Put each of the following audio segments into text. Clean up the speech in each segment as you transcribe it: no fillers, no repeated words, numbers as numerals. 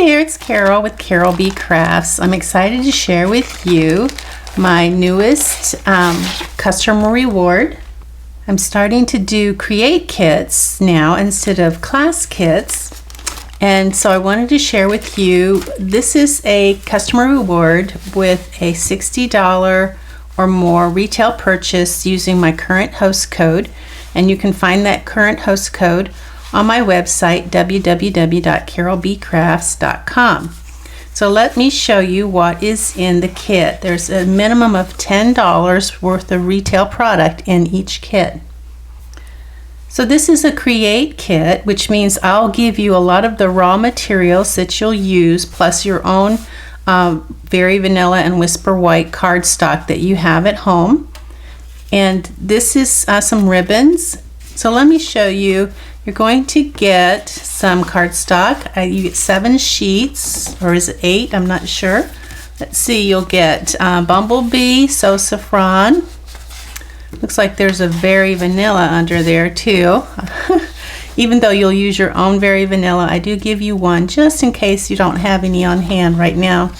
there, it's Carol with Carolbcrafts. I'm excited to share with you my newest customer reward. I'm starting to do create kits now instead of class kits. And so I wanted to share with you, this is a customer reward with a $60 or more retail purchase using my current host code. And you can find that current host code on my website, www.carolbcrafts.com. So let me show you what is in the kit. There's a minimum of $10 worth of retail product in each kit. So this is a create kit, which means I'll give you a lot of the raw materials that you'll use, plus your own Very Vanilla and Whisper White cardstock that you have at home. And this is some ribbons. So let me show you. You're going to get some cardstock. You get 7 sheets, or is it 8? I'm not sure. Let's see, you'll get Bumblebee, So Saffron. Looks like there's a Very Vanilla under there too. Even though you'll use your own Very Vanilla, I do give you one just in case you don't have any on hand right now.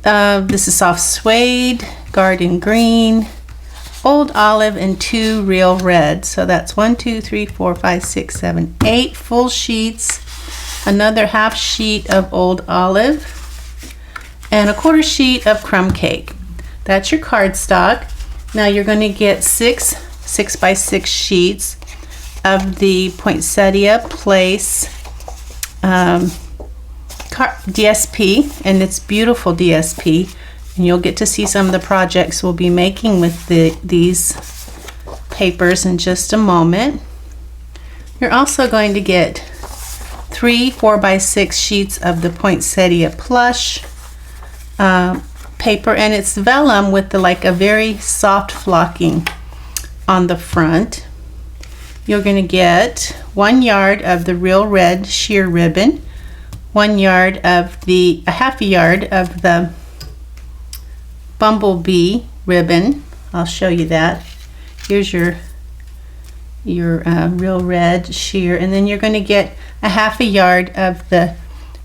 This is Soft Suede, Garden Green, Old Olive, and 2 Real Red. So that's 1, 2, 3, 4, 5, 6, 7, 8 full sheets. Another half sheet of Old Olive, and a 1/4 sheet of Crumb Cake. That's your cardstock. Now you're going to get 6 6x6 sheets of the Poinsettia Place DSP, and it's beautiful DSP. And you'll get to see some of the projects we'll be making with these papers in just a moment. You're also going to get 3 4x6 sheets of the Poinsettia Plush paper, and it's vellum with a very soft flocking on the front. You're going to get 1 yard of the Real Red sheer ribbon, 1 yard of a half a yard of the Bumblebee ribbon. I'll show you that. Here's your Real Red sheer, and then you're going to get a half a yard of the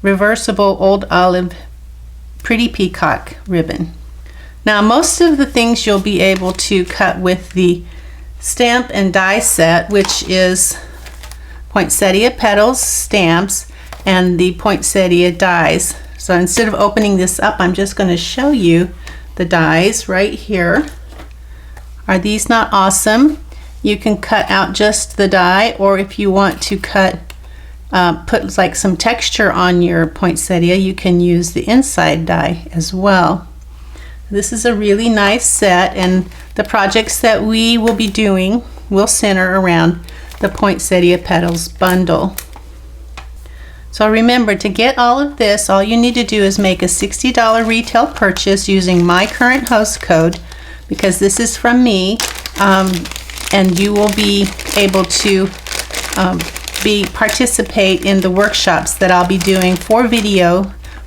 reversible Old Olive Pretty Peacock ribbon. Now most of the things you'll be able to cut with the stamp and die set, which is Poinsettia Petals stamps and the Poinsettia dies. So instead of opening this up, I'm just going to show you the dies right here. Are these not awesome? You can cut out just the die, or if you want to put some texture on your poinsettia, you can use the inside die as well. This is a really nice set, and the projects that we will be doing will center around the Poinsettia Petals bundle. So remember, to get all of this, all you need to do is make a $60 retail purchase using my current host code, because this is from me, and you will be able to participate in the workshops that I'll be doing, 4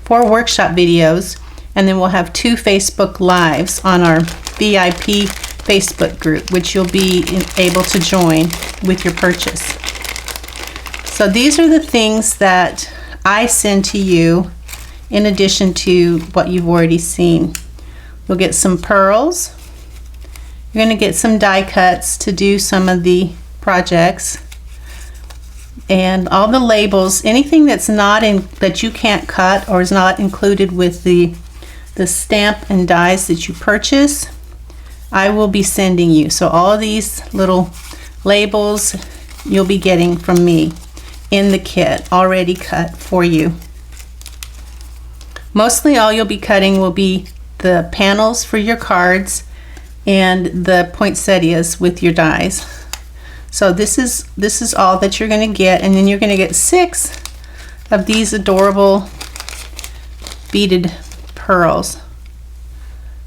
workshop videos, and then we'll have 2 Facebook Lives on our VIP Facebook group, which you'll be able to join with your purchase. So these are the things that I send to you in addition to what you've already seen. You'll get some pearls. You're going to get some die cuts to do some of the projects. And all the labels, anything that's that you can't cut or is not included with the stamp and dies that you purchase, I will be sending you. So all of these little labels you'll be getting from me in the kit, already cut for you. Mostly all you'll be cutting will be the panels for your cards and the poinsettias with your dies. So this is all that you're going to get, and then you're going to get 6 of these adorable beaded pearls.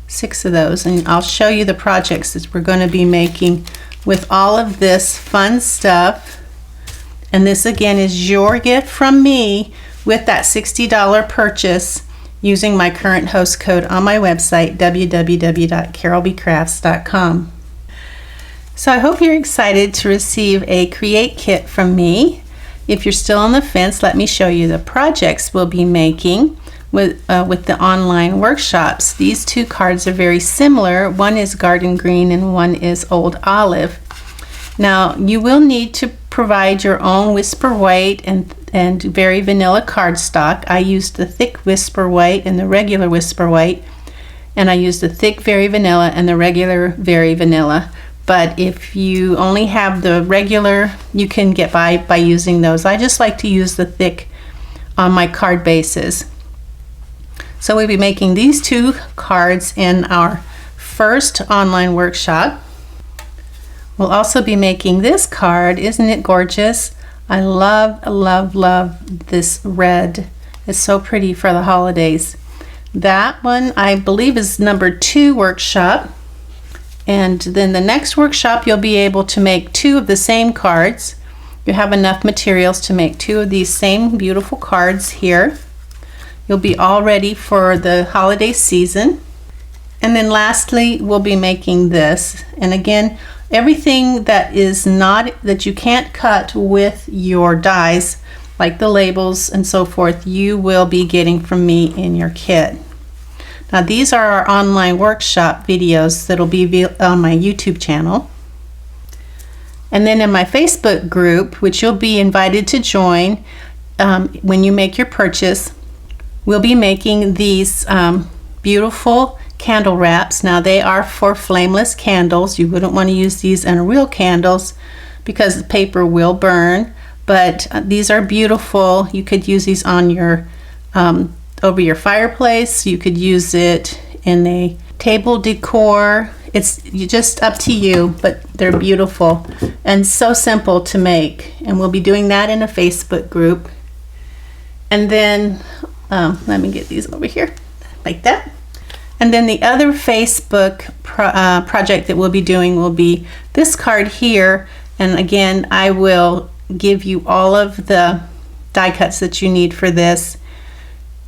6 of those, and I'll show you the projects that we're going to be making with all of this fun stuff. And this again is your gift from me with that $60 purchase using my current host code on my website, www.carolbcrafts.com. So I hope you're excited to receive a create kit from me. If you're still on the fence, let me show you the projects we'll be making with the online workshops. These two cards are very similar. One is Garden Green and one is Old Olive. Now, you will need to provide your own Whisper White and Very Vanilla cardstock. I used the thick Whisper White and the regular Whisper White, and I used the thick Very Vanilla and the regular Very Vanilla. But if you only have the regular, you can get by using those. I just like to use the thick on my card bases. So we'll be making these two cards in our first online workshop. We'll also be making this card. Isn't it gorgeous? I love, love, love this red. It's so pretty for the holidays. That one I believe is number 2 workshop. And then the next workshop you'll be able to make 2 of the same cards. You have enough materials to make 2 of these same beautiful cards here. You'll be all ready for the holiday season. And then lastly, we'll be making this. And again, everything that is not, that you can't cut with your dies, like the labels and so forth, you will be getting from me in your kit. Now these are our online workshop videos that'll be on my YouTube channel. And then in my Facebook group, which you'll be invited to join when you make your purchase, we'll be making these beautiful candle wraps. Now they are for flameless candles. You wouldn't want to use these in real candles because the paper will burn, but these are beautiful. You could use these on your over your fireplace. You could use it in a table decor. It's just up to you, but they're beautiful and so simple to make. And we'll be doing that in a Facebook group. And then let me get these over here like that. And then the other Facebook project that we'll be doing will be this card here. And again, I will give you all of the die cuts that you need for this.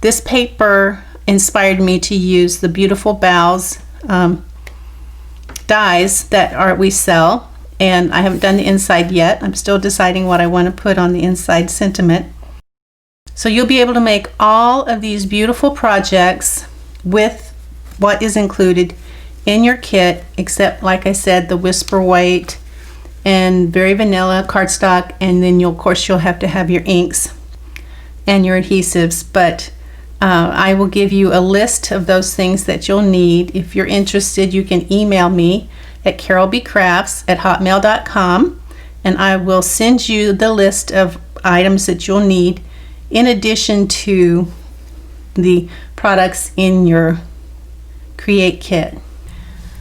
This paper inspired me to use the Beautiful Boughs dies that we sell. And I haven't done the inside yet. I'm still deciding what I want to put on the inside sentiment. So you'll be able to make all of these beautiful projects with what is included in your kit, except, like I said, the Whisper White and Very Vanilla cardstock, and then of course you'll have to have your inks and your adhesives. But I will give you a list of those things that you'll need. If you're interested, you can email me at carolbcrafts@hotmail.com, and I will send you the list of items that you'll need in addition to the products in your Create Kit.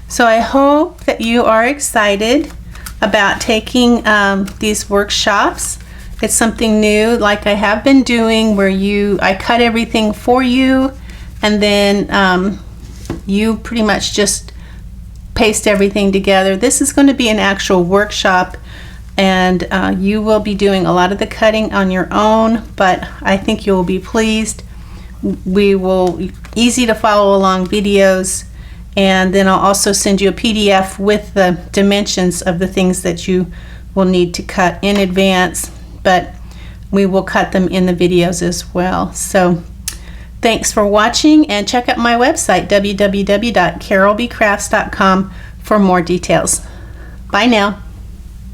So I hope that you are excited about taking these workshops. It's something new, like I have been doing, where I cut everything for you, and then you pretty much just paste everything together. This is going to be an actual workshop, and you will be doing a lot of the cutting on your own, but I think you will be pleased. We will easy to follow along videos, and then I'll also send you a PDF with the dimensions of the things that you will need to cut in advance, but we will cut them in the videos as well. So thanks for watching, and check out my website www.carolbcrafts.com for more details. Bye now.